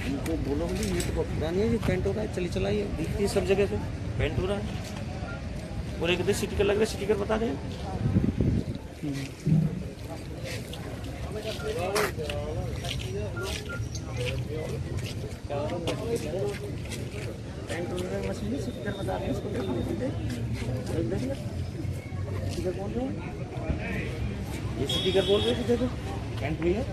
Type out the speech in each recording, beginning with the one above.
इनको बोलो बोली ये तो पुरानी है, ये पेंट हो रहा है, चली चलाई है, दिखती है सब जगह से पेंट हो रहा है। और एक दे स्टिकर लग रहा है, स्टिकर बता दें। पेंट हो रहा है मशीन, स्टिकर बता रहे हैं इसको, स्टिकर बोल रहे हैं, ये स्टिकर बोल रहे हैं, देखो पेंट भी है।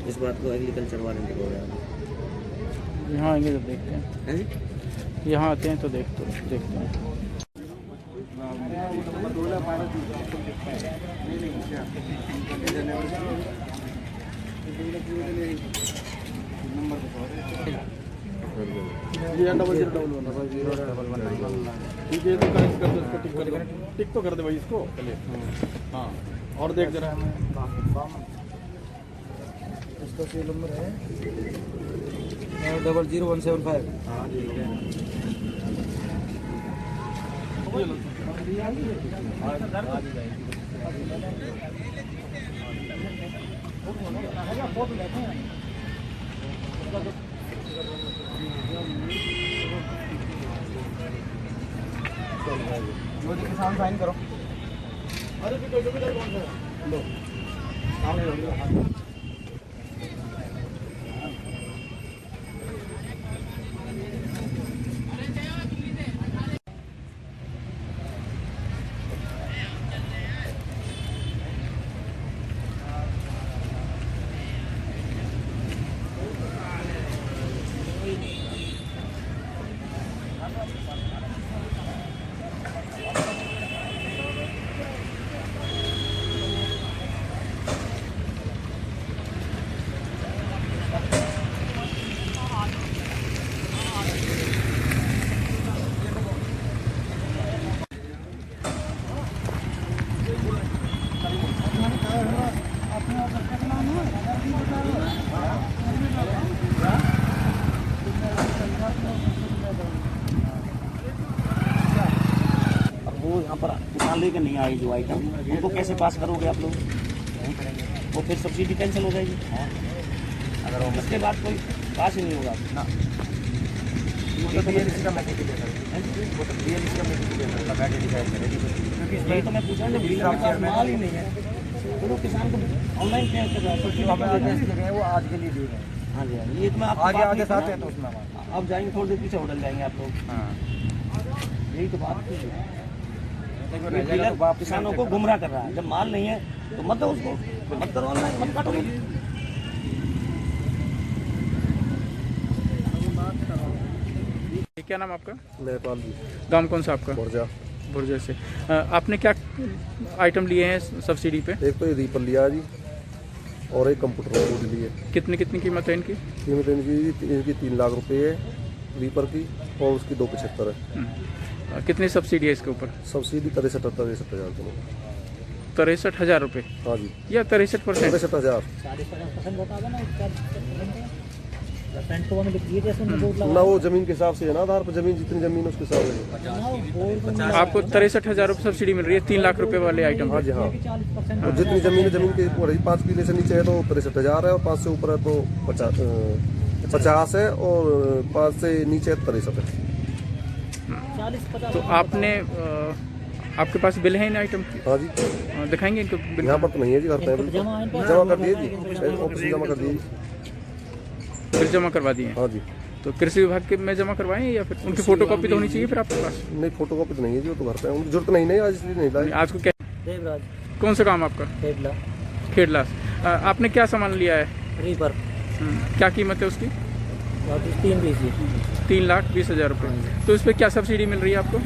इस बात को एग्रीकल्चर वाले को बोल रहे हैं। यहाँ आएंगे तो देखते हैं, यहाँ आते हैं तो देखते हैं। टिक तो कर दे भाई इसको। हाँ और देख जरा इसका सीरियल नंबर है 00175। हाँ जी किसान साइन करो। अरे कौन सा लो सामने यहाँ पर किसान लेकर नहीं आए जो आइटम, उनको कैसे पास करोगे आप लोग? वो फिर सब्सिडी कैंसिल हो जाएगी। अगर वो उसके बाद कोई पास ही नहीं होगा ना, यही तो मैं पूछा जब माल ही नहीं है तो किसान को ऑनलाइन क्या कर रहा है? वो आज के लिए दे रहे हैं। हाँ जी, ये तो मैं आगे साथ है तो उसमें अब जाएंगे थोड़ी देर पीछे होटल जाएंगे आप लोग। यही तो बात है, किसानों को गुमराह कर रहा है। जब माल नहीं है तो मत दो उसको, मत करो ऑनलाइन, मत काटो। क्या नाम आपका? नेपाल जी। गांव कौन सा आपका? बुरजा से। आपने क्या आइटम लिए हैं सब्सिडी पे? एक तो ये रीपर लिया जी और एक कंप्यूटर बोर्ड लिए। कितनी कीमत है इनकी? कीमत इनकी 3 लाख रुपए है रीपर की, और उसकी 275 है। कितनी सब्सिडी है इसके ऊपर? सब्सिडी 63,000 63,000 रुपये? हाँ जी, या 63%? 63,000 ना, वो जमीन के हिसाब से है ना, आधार पर जमीन जितनी जमीन उसके हिसाब से आपको 63,000 रुपये सब्सिडी मिल रही है 3 लाख रुपए वाले आइटम? हाँ जी हाँ। और जितनी जमीन के 5 किले से नीचे है तो 63,000 है, और 5 से ऊपर है तो 50 है, और 5 से नीचे 63 है। तो आपने आपके पास बिल है इन आइटम की? हाँ जी, दिखाएंगे इनको? यहाँ पर तो नहीं है जी, घर पे जमा कर दिए जी, ऑफिस में जमा कर दिए। फिर जमा करवा दिए? हाँ जी। तो कृषि विभाग के में जमा करवाएं या फिर उनकी फोटो कॉपी तो होनी चाहिए फिर आपके पास? नहीं, फोटो कॉपी तो नहीं है जी, वो तो घर पे उनकी जरूरत नहीं आज इसलिए नहीं लाई। आज को क्या देवराज। कौन सा काम आपका? खेड़ला। आपने क्या सामान लिया है? रीपर। क्या कीमत है उसकी? 3,20,000 रुपये। तो इस पर क्या सब्सिडी मिल रही है आपको?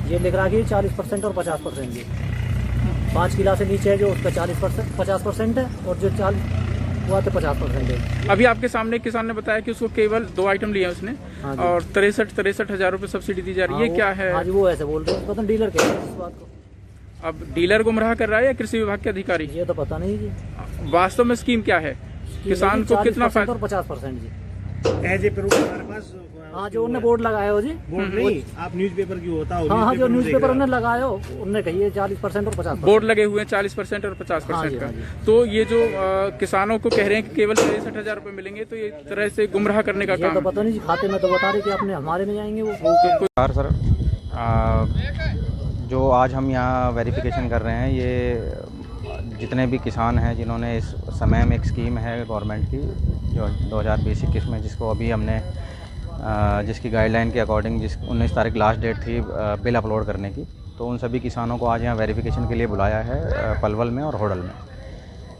ये लिख रहा है कि 40% और 50% जी। 5 किलो से नीचे है जो उसका 50% है, और जो 40 हुआ तो 50% है। अभी आपके सामने एक किसान ने बताया कि उसको केवल 2 आइटम लिए हैं उसने, हाँ जी। और 63 हज़ार रुपये सब्सिडी दी जा रही है। ये क्या है? हाँ जी, वो ऐसे बोल रहे हैं, पता नहीं डीलर कह रहे हैं इस बात को। अब डीलर गुमराह कर रहा है या कृषि विभाग के अधिकारी? ये तो पता नहीं जी। वास्तव में स्कीम क्या है, किसान को कितना 40% और 50% जी। एज ए प्रूफ हमारे पास हाँ, जो उन्होंने बोर्ड लगाया हो जी। बोर्ड नहीं, आप न्यूज़पेपर की होता हो। हाँ, जो न्यूज़पेपर उन्होंने लगाया हो, उन्होंने कही है 40% और 50%। बोर्ड लगे हुए हैं 40% और 50% हाँ जी, का। हाँ जी। तो ये जो किसानों को कह रहे हैं कि केवल 63 हज़ार रुपये मिलेंगे, तो ये तरह से गुमराह करने का ये काम तो है। पता नहीं जी, खाते में तो बता रहे कि अपने हमारे में जाएंगे वो। सर जो आज हम यहाँ वेरिफिकेशन कर रहे हैं, ये जितने भी किसान हैं जिन्होंने इस समय में एक स्कीम है गवर्नमेंट की जो 2020-21 में, जिसको अभी हमने जिसकी गाइडलाइन के अकॉर्डिंग 19 तारीख लास्ट डेट थी बिल अपलोड करने की, तो उन सभी किसानों को आज यहाँ वेरिफिकेशन के लिए बुलाया है पलवल में और होडल में।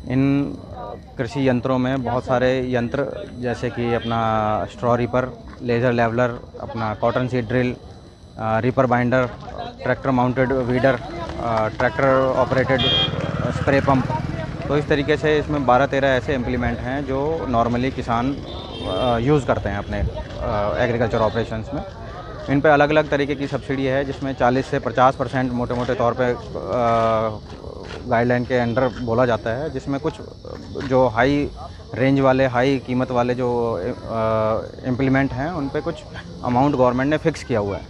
इन कृषि यंत्रों में बहुत सारे यंत्र जैसे कि अपना स्ट्रॉ रीपर, लेज़र लेवलर, अपना cotton seed drill, reaper binder, tractor mounted weeder, tractor operated spray pump, तो इस तरीके से इसमें 12-13 ऐसे इम्प्लीमेंट हैं जो नॉर्मली किसान यूज़ करते हैं अपने एग्रीकल्चर ऑपरेशंस में। इन पे अलग अलग तरीके की सब्सिडी है, जिसमें 40 से 50% मोटे मोटे तौर पे गाइडलाइन के अंडर बोला जाता है, जिसमें कुछ जो हाई रेंज वाले, हाई कीमत वाले जो इम्प्लीमेंट हैं उन पे कुछ अमाउंट गवर्नमेंट ने फ़िक्स किया हुआ है,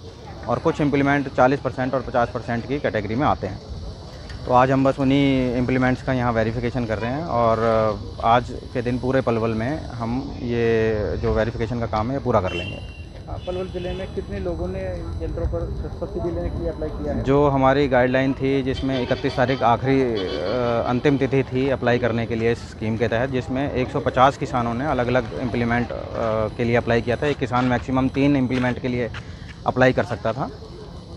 और कुछ इम्प्लीमेंट 40% और 50% की कैटेगरी में आते हैं। तो आज हम बस उन्हीं इम्प्लीमेंट्स का यहाँ वेरिफिकेशन कर रहे हैं, और आज के दिन पूरे पलवल में हम ये जो वेरिफिकेशन का काम है ये पूरा कर लेंगे। पलवल जिले में कितने लोगों ने यंत्रों पर सब्सिडी लेने के लिए अप्लाई किया है? जो हमारी गाइडलाइन थी, जिसमें 31 तारीख आखिरी अंतिम तिथि थी अप्लाई करने के लिए इस स्कीम के तहत, जिसमें 150 किसानों ने अलग अलग इम्प्लीमेंट के लिए अप्लाई किया था। एक किसान मैक्सिमम 3 इम्प्लीमेंट के लिए अप्लाई कर सकता था,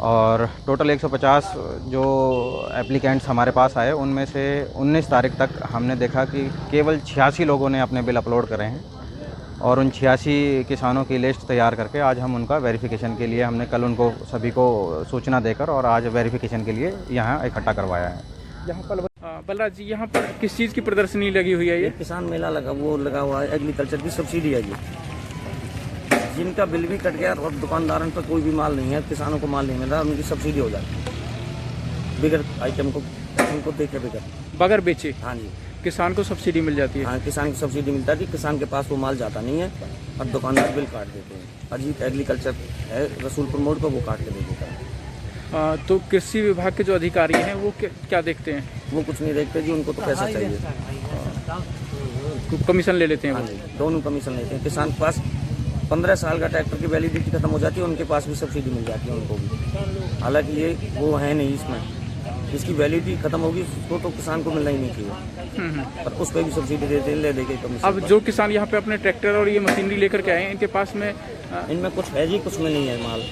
और टोटल 150 जो एप्लीकेंट्स हमारे पास आए, उनमें से 19 तारीख तक हमने देखा कि केवल 86 लोगों ने अपने बिल अपलोड करे हैं, और उन 86 किसानों की लिस्ट तैयार करके आज हम उनका वेरिफिकेशन के लिए, हमने कल उनको सभी को सूचना देकर और आज वेरिफिकेशन के लिए यहाँ इकट्ठा करवाया है। यहाँ पर बलराज जी, यहाँ पर किस चीज़ की प्रदर्शनी लगी हुई है? ये किसान मेला लगा हुआ है, एग्रीकल्चर की सब्सिडी है ये। जिनका बिल भी कट गया और दुकानदारों पर कोई भी माल नहीं है, किसानों को माल नहीं मिल रहा, उनकी सब्सिडी हो जाती है बिगर आइटम को, उनको देखे बगैर बेचे। हाँ जी, किसान को सब्सिडी मिल जाती है। हाँ, किसान को सब्सिडी मिलता है। किसान के पास वो माल जाता नहीं है और दुकानदार बिल काट देते हैं। अजीत एग्रीकल्चर है रसूलपुर मोड़ पर, वो काट के दे देता है। तो कृषि विभाग के जो अधिकारी हैं वो क्या देखते हैं? वो कुछ नहीं देखते जी, उनको तो पैसा चाहिए। कमीशन ले लेते हैं हाँ वो। जी, दोनों कमीशन लेते हैं। किसान के पास 15 साल का ट्रैक्टर की वैलिडिटी खत्म हो जाती है, उनके पास भी सब्सिडी मिल जाती है उनको भी। हालांकि ये वो है नहीं, इसमें इसकी वैलिडिटी खत्म होगी तो किसान को मिलना ही नहीं चाहिए, पर उस पर भी सब्सिडी देते ले देके कमीशन। अब जो किसान यहाँ पे अपने ट्रैक्टर और ये मशीनरी लेकर के आए हैं, इनके पास में इनमें कुछ है जी, कुछ में नहीं है माल।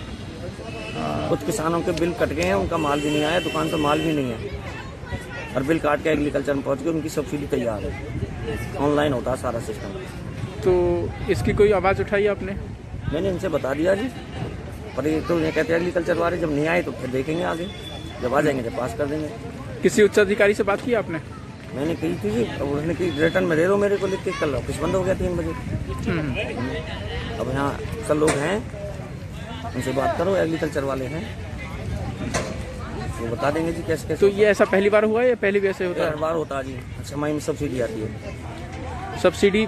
कुछ किसानों के बिल कट गए हैं, उनका माल भी नहीं आया, दुकान पर माल भी नहीं है, और बिल काट के एग्रीकल्चर में पहुँच गए, उनकी सब्सिडी तैयार है। ऑनलाइन होता है सारा सिस्टम। तो इसकी कोई आवाज़ उठाई आपने? मैंने इनसे बता दिया जी, पर ये तो ये कहते हैं एग्रीकल्चर वाले जब नहीं आए तो फिर देखेंगे आगे, जब आ जाएंगे तो पास कर देंगे। किसी उच्च अधिकारी से बात की आपने? मैंने कही थी जी, अब उसने की रिटर्न में दे दो मेरे को लिख के। कल ऑफिस बंद हो गया 3 बजे। अब यहाँ सब लोग हैं, उनसे बात करो, एग्रीकल्चर वाले हैं, वो बता देंगे जी कैसे कैसे। तो ये ऐसा पहली बार हुआ है या पहले भी ऐसे होता हर है? बार होता है जी, छमाही में सब्सिडी आती है। सब्सिडी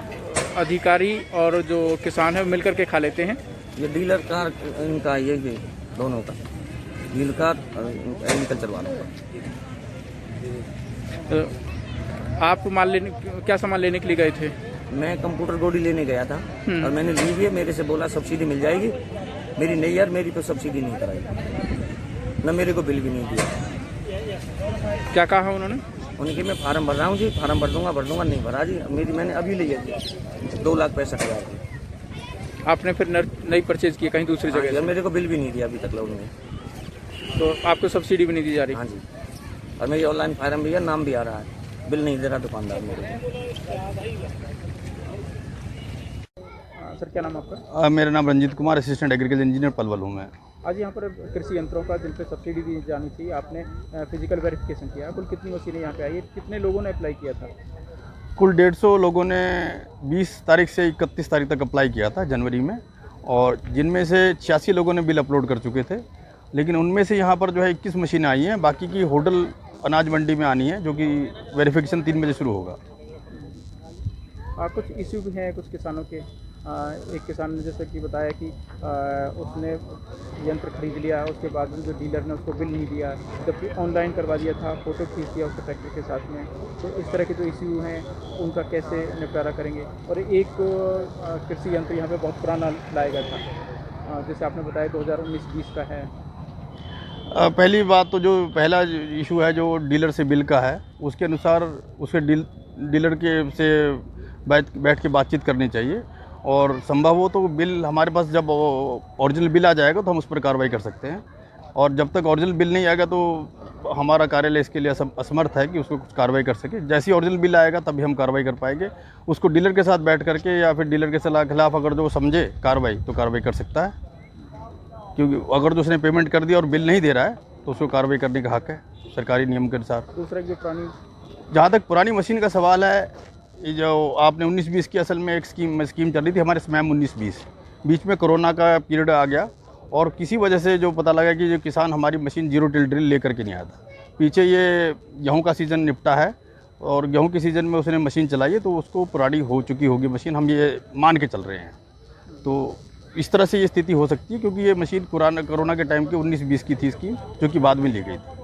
अधिकारी और जो किसान है मिलकर के खा लेते हैं? ये डीलर का, इनका ये दोनों का, डीलर का एग्रीकल्चर वालों का। आप माल लेने, क्या सामान लेने के लिए गए थे? मैं कंप्यूटर गोडी लेने गया था और मैंने ली भी है। मेरे से बोला सब्सिडी मिल जाएगी, मेरी नहीं यार, मेरी तो सब्सिडी नहीं कराई, न मेरे को बिल भी नहीं दिया। क्या कहा उन्होंने? उनकी मैं फार्म भर रहा हूँ जी, फार्म भर दूंगा, नहीं भरा जी। मेरी मैंने अभी ली है 2,65,000 की। आपने फिर नई परचेज की कहीं दूसरी जगह? हाँ, मेरे को बिल भी नहीं दिया अभी तक लोगों ने। तो आपको सब्सिडी भी नहीं दी जा रही? हाँ जी, और मेरी ऑनलाइन फार्म भी है, नाम भी आ रहा है, बिल नहीं दे रहा दुकानदार मेरे को। सर क्या नाम आपका? मेरा नाम Ranjeet Kumar, assistant agriculture engineer Palwal हूँ मैं। आज यहाँ पर कृषि यंत्रों का जिन पर सब्सिडी दी जानी थी, आपने फिजिकल वेरिफिकेशन किया, कुल कितनी मशीनें यहाँ पे आई है, कितने लोगों ने अप्लाई किया था? कुल 150 लोगों ने 20 तारीख से 31 तारीख तक अप्लाई किया था जनवरी में, और जिनमें से 86 लोगों ने बिल अपलोड कर चुके थे। लेकिन उनमें से यहाँ पर जो है 21 मशीनें आई हैं, बाकी की होटल अनाज मंडी में आनी है, जो कि वेरिफिकेशन 3 बजे शुरू होगा। कुछ इश्यू भी हैं कुछ किसानों के। एक किसान ने जैसे कि बताया कि उसने यंत्र खरीद लिया, उसके बाद में जो डीलर ने उसको बिल नहीं दिया, जबकि ऑनलाइन करवा दिया था, फ़ोटो खींच दिया उसके ट्रैक्टर के साथ में। तो इस तरह के जो इश्यू हैं उनका कैसे निपटारा करेंगे? और एक कृषि यंत्र यहाँ पे बहुत पुराना लाया गया था, जैसे आपने बताया 2019-20 का है। पहली बात तो जो पहला इशू है जो डीलर से बिल का है, उसके अनुसार उसके डीलर के से बैठ के बातचीत करनी चाहिए, और संभव हो तो बिल हमारे पास जब ओरिजिनल बिल आ जाएगा तो हम उस पर कार्रवाई कर सकते हैं, और जब तक ओरिजिनल बिल नहीं आएगा तो हमारा कार्यालय इसके लिए असमर्थ है कि उसको कुछ कार्रवाई कर सके। जैसे ही ओरिजिनल बिल आएगा तभी हम कार्रवाई कर पाएंगे। उसको डीलर के साथ बैठ करके या फिर डीलर के सलाह के खिलाफ अगर जो समझे कार्रवाई तो कार्रवाई कर सकता है, क्योंकि अगर जो उसने पेमेंट कर दिया और बिल नहीं दे रहा है तो उसको कार्रवाई करने का हक है सरकारी नियम के अनुसार। दूसरा जो जहाँ तक पुरानी मशीन का सवाल है, ये जो आपने 19-20 की असल में एक स्कीम चल रही थी हमारे स्मैम 19-20, बीच में कोरोना का पीरियड आ गया और किसी वजह से जो पता लगा कि जो किसान हमारी मशीन 0 टिल ड्रिल लेकर के नहीं आया था। पीछे ये गेहूं का सीज़न निपटा है और गेहूं के सीज़न में उसने मशीन चलाई है, तो उसको पुरानी हो चुकी होगी मशीन, हम ये मान के चल रहे हैं। तो इस तरह से ये स्थिति हो सकती है, क्योंकि ये मशीन कोरोना के टाइम की 19-20 की थी स्कीम, जो कि बाद में ली गई थी।